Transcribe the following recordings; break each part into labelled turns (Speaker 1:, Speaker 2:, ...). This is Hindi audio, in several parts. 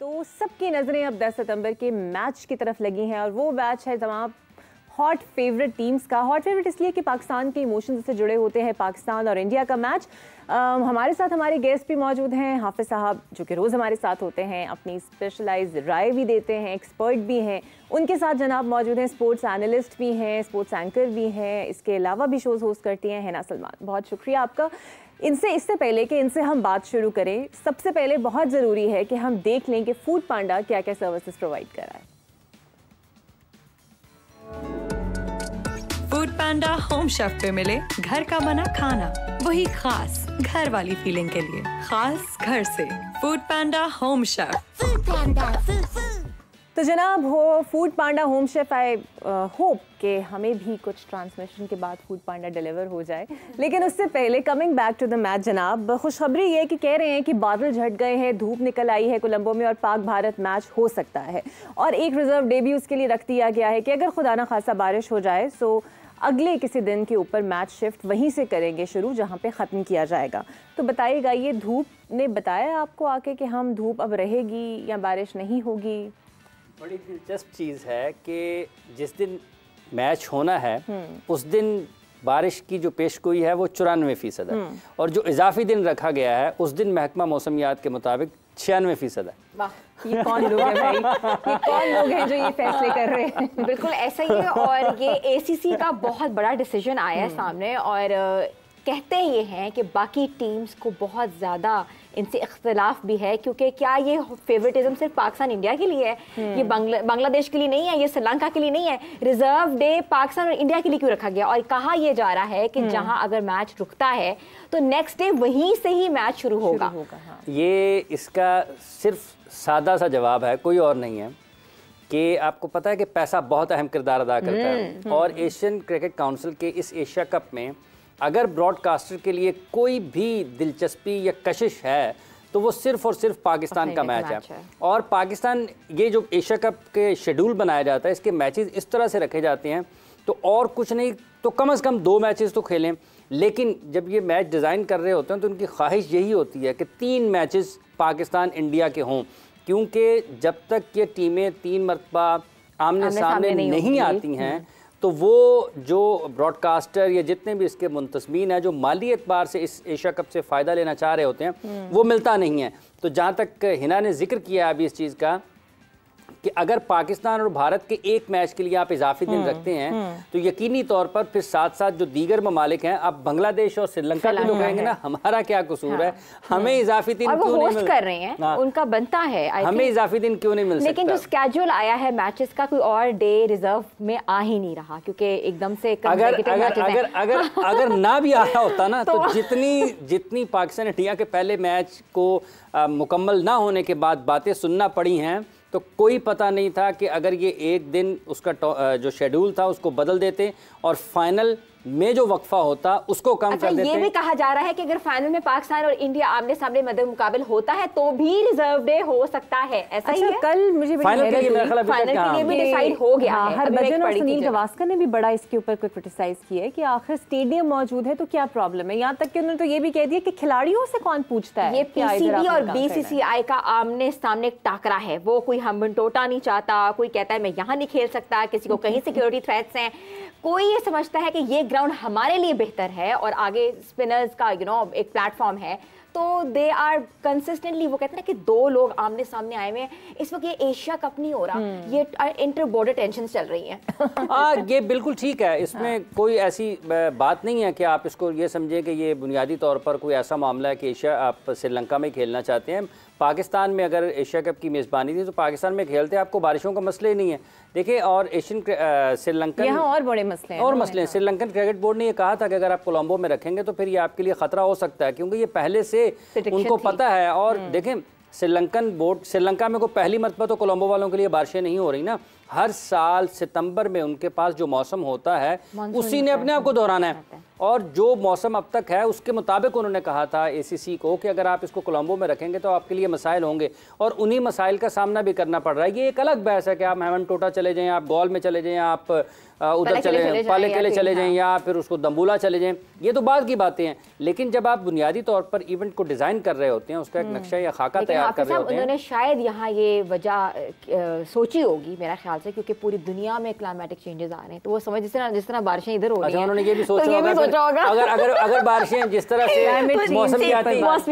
Speaker 1: तो सबकी नज़रें अब 10 सितंबर के मैच की तरफ लगी हैं और वो मैच है तमाम हॉट फेवरेट टीम्स का। हॉट फेवरेट इसलिए कि पाकिस्तान के इमोशंस से जुड़े होते हैं पाकिस्तान और इंडिया का मैच। हमारे साथ हमारे गेस्ट भी मौजूद हैं, हाफिज़ साहब जो कि रोज़ हमारे साथ होते हैं, अपनी स्पेशलाइज्ड राय भी देते हैं, एक्सपर्ट भी हैं। उनके साथ जनाब मौजूद हैं, स्पोर्ट्स एनालिस्ट भी हैं, स्पोर्ट्स एंकर भी हैं, इसके अलावा भी शोज़ होस्ट करती हैं हिना सलमान। बहुत शुक्रिया आपका। इससे पहले कि इनसे हम बात शुरू करें, सबसे पहले बहुत ज़रूरी है कि हम देख लें कि फूड पांडा क्या क्या सर्विसेज प्रोवाइड कर रहा है।
Speaker 2: फूड पांडा होम शेफ पे मिले घर का बना खाना, वही खास घर वाली फीलिंग के लिए, खास घर से। फूड पांडा होम शेफ।
Speaker 1: तो जनाब food Panda home chef, I hope कि हमें भी कुछ ट्रांसमिशन के बाद फूड पांडा डिलीवर हो जाए। लेकिन उससे पहले coming back to the match जनाब, खुशखबरी ये कि कह रहे हैं कि बादल झट गए हैं, धूप निकल आई है कोलंबो में और पाक भारत मैच हो सकता है और एक रिजर्व डे भी उसके लिए रख दिया गया है कि अगर खुदा ना खासा बारिश हो जाए तो अगले किसी दिन के ऊपर मैच शिफ्ट वहीं से करेंगे शुरू जहां पे ख़त्म किया जाएगा। तो बताइएगा, ये धूप ने बताया आपको आके कि हम धूप अब रहेगी या बारिश नहीं होगी?
Speaker 3: बड़ी दिलचस्प चीज़ है कि जिस दिन मैच होना है उस दिन बारिश की जो पेशगोई है वो 94% है और जो इजाफी दिन रखा गया है उस दिन महकमा मौसमियात के मुताबिक 96% है।
Speaker 1: वाह, ये कौन लोग हैं भाई? ये कौन लोग हैं जो ये फैसले कर रहे हैं?
Speaker 4: बिल्कुल ऐसा ही है और ये एसीसी का बहुत बड़ा डिसीजन आया है सामने और कहते ये हैं कि बाकी टीम्स को बहुत ज़्यादा इनसे इख्तलाफ भी है, क्योंकि क्या ये फेवरेटिज्म सिर्फ पाकिस्तान इंडिया के लिए है, ये बांग्लादेश के लिए नहीं है, ये श्रीलंका के लिए नहीं है। रिजर्व डे पाकिस्तान और इंडिया के लिए क्यों रखा गया? और कहा यह जा रहा है कि जहां अगर मैच रुकता है तो नेक्स्ट डे वहीं से ही मैच शुरू होगा।
Speaker 1: हाँ।
Speaker 3: ये इसका सिर्फ सादा सा जवाब है, कोई और नहीं है कि आपको पता है कि पैसा बहुत अहम किरदार अदा करता है और एशियन क्रिकेट काउंसिल के इस एशिया कप में अगर ब्रॉडकास्टर के लिए कोई भी दिलचस्पी या कशिश है तो वो सिर्फ और सिर्फ पाकिस्तान का मैच है। और पाकिस्तान, ये जो एशिया कप के शेड्यूल बनाया जाता है इसके मैचेस इस तरह से रखे जाते हैं तो और कुछ नहीं तो कम से कम 2 मैचेस तो खेलें। लेकिन जब ये मैच डिज़ाइन कर रहे होते हैं तो उनकी ख्वाहिश यही होती है कि 3 मैचेस पाकिस्तान इंडिया के हों, क्योंकि जब तक ये टीमें 3 मरतबा आमने सामने नहीं आती हैं तो वो जो ब्रॉडकास्टर या जितने भी इसके मुंतज़मीन हैं जो माली एतबार से इस एशिया कप से फ़ायदा लेना चाह रहे होते हैं वो मिलता नहीं है। तो जहाँ तक हिना ने जिक्र किया अभी इस चीज़ का कि अगर पाकिस्तान और भारत के एक मैच के लिए आप इजाफी दिन रखते हैं तो यकीनी तौर पर फिर साथ साथ जो दीगर ममालिक हैं, अब बांग्लादेश और श्रीलंका के लोग कहेंगे ना हमारा क्या कसूर है, हमें इजाफी दिन क्यों नहीं मिल
Speaker 4: कर रहे हैं, उनका बनता है,
Speaker 3: हमें इजाफी दिन क्यों नहीं मिल सकता।
Speaker 4: लेकिन जो स्केड्यूल आया है मैचेस का, कोई और डे रिजर्व में आ ही नहीं रहा, क्योंकि एकदम से
Speaker 3: अगर ना भी आया होता ना तो जितनी पाकिस्तान इंडिया के पहले मैच को मुकम्मल ना होने के बाद बातें सुनना पड़ी हैं तो कोई पता नहीं था कि अगर ये एक दिन उसका जो शेड्यूल था उसको बदल देते और फाइनल में जो वक्फा होता उसको कम कर देते।
Speaker 4: ये भी कहा जा रहा है कि अगर फाइनल में पाकिस्तान और इंडिया आमने सामने मद्दे मुकाबिल होता है तो भी रिजर्व डे हो सकता है। ऐसा ही है?
Speaker 1: कल मुझे
Speaker 4: फाइनल के लिए भी डिसाइड हो गया है।
Speaker 1: हरभजन और सुनील गावस्कर ने भी बड़ा इसके ऊपर कोई क्रिटिसाइज किया है कि आखिर स्टेडियम मौजूद है तो क्या प्रॉब्लम है। यहाँ तक कि उन्होंने तो ये भी कह दिया कि खिलाड़ियों से कौन पूछता है।
Speaker 4: ये पीसीबी और बीसीसीआई का आमने सामने टाकरा है, वो कोई हमटोटा नहीं चाहता, कोई कहता है मैं यहाँ नहीं खेल सकता, किसी को कहीं सिक्योरिटी थ्रेट्स हैं, कोई ये समझता है कि ये ग्राउंड हमारे लिए बेहतर है और आगे स्पिनर्स का एक प्लेटफॉर्म है। तो दे आर कंसिस्टेंटली, वो कहते हैं ना कि 2 लोग आमने सामने आए हुए हैं। इस वक्त ये एशिया कप नहीं हो रहा, ये इंटर बॉर्डर टेंशन चल रही हैं।
Speaker 3: ये बिल्कुल ठीक है, इसमें कोई ऐसी बात नहीं है कि आप इसको ये समझें कि ये बुनियादी तौर पर कोई ऐसा मामला है कि एशिया आप श्रीलंका में खेलना चाहते हैं। पाकिस्तान में अगर एशिया कप की मेज़बानी थी तो पाकिस्तान में खेलते, आपको बारिशों का मसला ही नहीं है। देखिए, और श्रीलंकन
Speaker 1: यहाँ और बड़े मसले हैं
Speaker 3: श्रीलंकन क्रिकेट बोर्ड ने ये कहा था कि अगर आप कोलंबो में रखेंगे तो फिर ये आपके लिए ख़तरा हो सकता है, क्योंकि ये पहले से उनको पता है। और देखें, श्रीलंका में को पहली मरतबा तो कोलंबो वालों के लिए बारिशें नहीं हो रही ना, हर साल सितंबर में उनके पास जो मौसम होता है उसी ने अपने आप को दोहराना है, और जो मौसम अब तक है उसके मुताबिक उन्होंने कहा था ACC को कि अगर आप इसको कोलंबो में रखेंगे तो आपके लिए मसाइल होंगे, और उन्हीं मसाइल का सामना भी करना पड़ रहा है। ये एक अलग बहस है कि आप हेमनटोटा चले जाएं, आप गौल में चले जाएं, आप उधर चले जाएं, पाले किले चले जाएं, या फिर उसको दम्बुला चले जाएं, ये तो बाद की बातें हैं। लेकिन जब आप बुनियादी तौर पर इवेंट को डिज़ाइन कर रहे होते हैं, उसका एक नक्शा या खाका तैयार कर रहे होते हैं,
Speaker 4: उन्होंने शायद यहाँ ये वजह सोची होगी मेरा ख्याल से, क्योंकि पूरी दुनिया में क्लाइमेटिक चेंजेस आ रहे हैं, तो वो समझ जिस तरह बारिशें इधर हो रही हैं,
Speaker 3: उन्होंने ये भी सोचा होगा अगर बारिशें जिस तरह से मौसम की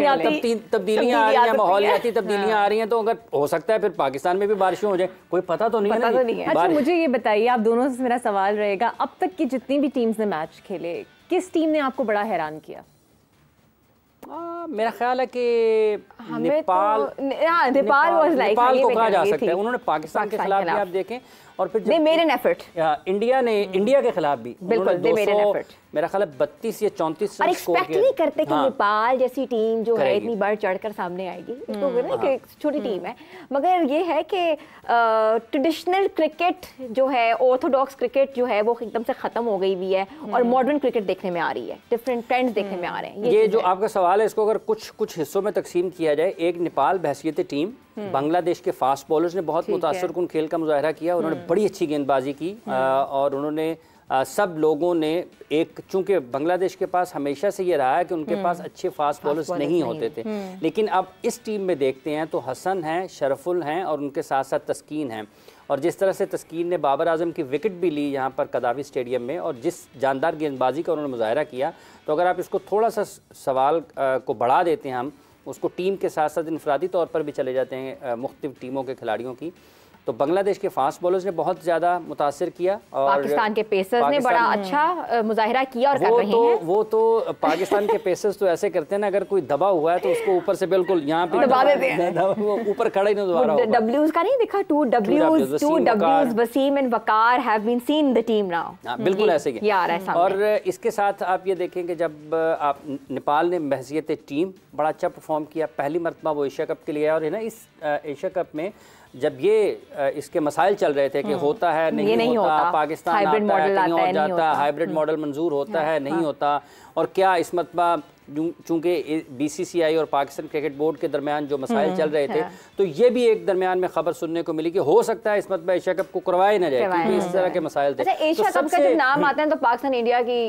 Speaker 3: आती तब्दीलियां आ रही हैं, माहौलियाती तब्दीलियां आ रही हैं, तो अगर हो सकता है फिर पाकिस्तान में भी बारिशें हो जाए, कोई पता तो नहीं है।
Speaker 1: अच्छा, मुझे ये बताइए, आप दोनों से मेरा सवाल रहेगा, अब तक की जितनी भी टीम्स ने मैच खेले, किस टीम ने आपको बड़ा हैरान किया?
Speaker 3: मेरा ख्याल है कि नेपाल
Speaker 4: नेपाल
Speaker 3: को कहा जा सकता है। उन्होंने पाकिस्तान के खिलाफ भी आप देखें, और फिर इंडिया के खिलाफ भी बिल्कुल मेरा ख्याल है 32 या 34
Speaker 4: रन स्कोर किया। नहीं करते कि नेपाल जैसी टीम जो है इतनी बढ़ चढ़कर सामने आएगी, तो छोटी टीम है, मगर ये है कि ट्रेडिशनल क्रिकेट जो है, ऑर्थोडॉक्स क्रिकेट जो है, वो एकदम से खत्म हो गई भी है, और मॉडर्न क्रिकेट देखने में आ रही है, डिफरेंट ट्रेंड्स देखने में आ रहे हैं।
Speaker 3: ये जो आपका सवाल है, इसको अगर कुछ हिस्सों में तकसीम किया जाए, एक नेपाल बहैसियत टीम, बांग्लादेश के फास्ट बॉलर्स ने बहुत मुतासरकुन खेल का मुजाहरा किया, उन्होंने बड़ी अच्छी गेंदबाजी की, और उन्होंने सब लोगों ने एक, चूंकि बांग्लादेश के पास हमेशा से ये रहा है कि उनके पास अच्छे फास्ट बॉलर्स नहीं होते थे, लेकिन अब इस टीम में देखते हैं तो हसन हैं, शरफुल हैं, और उनके साथ साथ तस्कीन हैं, और जिस तरह से तस्कीन ने बाबर आजम की विकेट भी ली यहाँ पर कदावी स्टेडियम में, और जिस जानदार गेंदबाजी का उन्होंने मुजाहरा किया, तो अगर आप इसको थोड़ा सा सवाल को बढ़ा देते हैं, हम उसको टीम के साथ साथ इनफरादी तौर पर भी चले जाते हैं मुख्तलिफ टीमों के खिलाड़ियों की, तो बांग्लादेश के फास्ट बॉलर्स ने बहुत ज़्यादा मुतासिर किया, और
Speaker 4: पाकिस्तान के पेसर्स ने बड़ा अच्छा मुजाहिरा किया और कर रहे हैं।
Speaker 3: वो तो पाकिस्तान के पेसर्स तो ऐसे करते हैं ना, अगर कोई दबा हुआ है तो उसको ऊपर से बिल्कुल यहाँ पे
Speaker 4: दबा देते हैं,
Speaker 3: वो ऊपर खड़ा ही नहीं दोबारा होगा।
Speaker 4: डब्ल्यूज का नहीं दिखा, 2 Ws Wasim and Waqar have been seen in the team now,
Speaker 3: बिल्कुल ऐसे ही
Speaker 4: आ रहा है सामने।
Speaker 3: और इसके साथ आप ये देखें कि जब आप नेपाल ने बहैसियत टीम बड़ा अच्छा परफॉर्म किया, पहली मरतबा वो एशिया कप के लिए, और है ना इस एशिया कप में जब ये इसके मसाइल चल रहे थे कि होता है नहीं होता, पाकिस्तान आता है कहीं और जाता, हाइब्रिड मॉडल मंजूर होता है नहीं होता, और क्या इस मरतबा चूंकि BCCI और पाकिस्तान क्रिकेट बोर्ड के दरमियान जो मसाइल चल रहे थे, तो ये भी एक दरमियान में खबर सुनने को मिली कि हो सकता है इस मरतबा एशिया कप को करवाया न जाए, क्योंकि इस तरह के मसाइल थे।
Speaker 4: एशिया कप का जब नाम आता है तो पाकिस्तान इंडिया की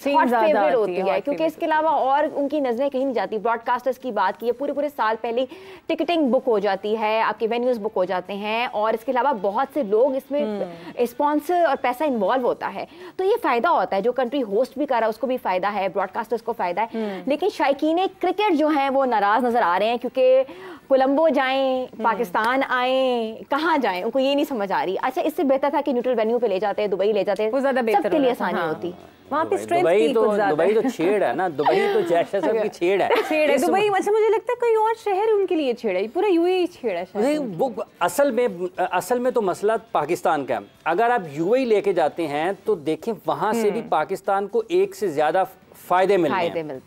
Speaker 4: हॉट फेवरेट होती है, क्योंकि इसके अलावा और उनकी नजरें कहीं नहीं जाती। ब्रॉडकास्टर्स की बात की है, पूरे साल पहले टिकटिंग बुक हो जाती है, आपके वेन्यूज बुक हो जाते हैं, और इसके अलावा बहुत से लोग इसमें स्पॉन्सर और पैसा इन्वॉल्व होता है, तो ये फायदा होता है, जो कंट्री होस्ट भी कर रहा है उसको भी फायदा है, ब्रॉडकास्टर्स को फायदा है। लेकिन शायकीन क्रिकेट जो हैं वो नाराज नजर आ रहे हैं, क्योंकि कोलंबो जाएं, पाकिस्तान आएं, कहाँ जाएं, उनको ये नहीं समझ आ रही। अच्छा, इससे बेहतर था कि न्यूट्रल वेन्यू पे ले जाते, दुबई ले जाते,
Speaker 1: वो ज्यादा बेहतर
Speaker 4: सबके लिए आसानी होती।
Speaker 1: वहाँ पे
Speaker 3: दुबई तो छेड़ है ना, दुबई तो जैसा सब की छेड़ है
Speaker 1: दुबई। अच्छा, मुझे लगता है कोई और शहर उनके लिए छेड़ है, पूरा UAE छेड़ है।
Speaker 3: वो असल में तो मसला पाकिस्तान का है। अगर आप UAE लेके जाते हैं तो देखें वहां से भी पाकिस्तान को एक से ज्यादा फायदे मिलते हैं।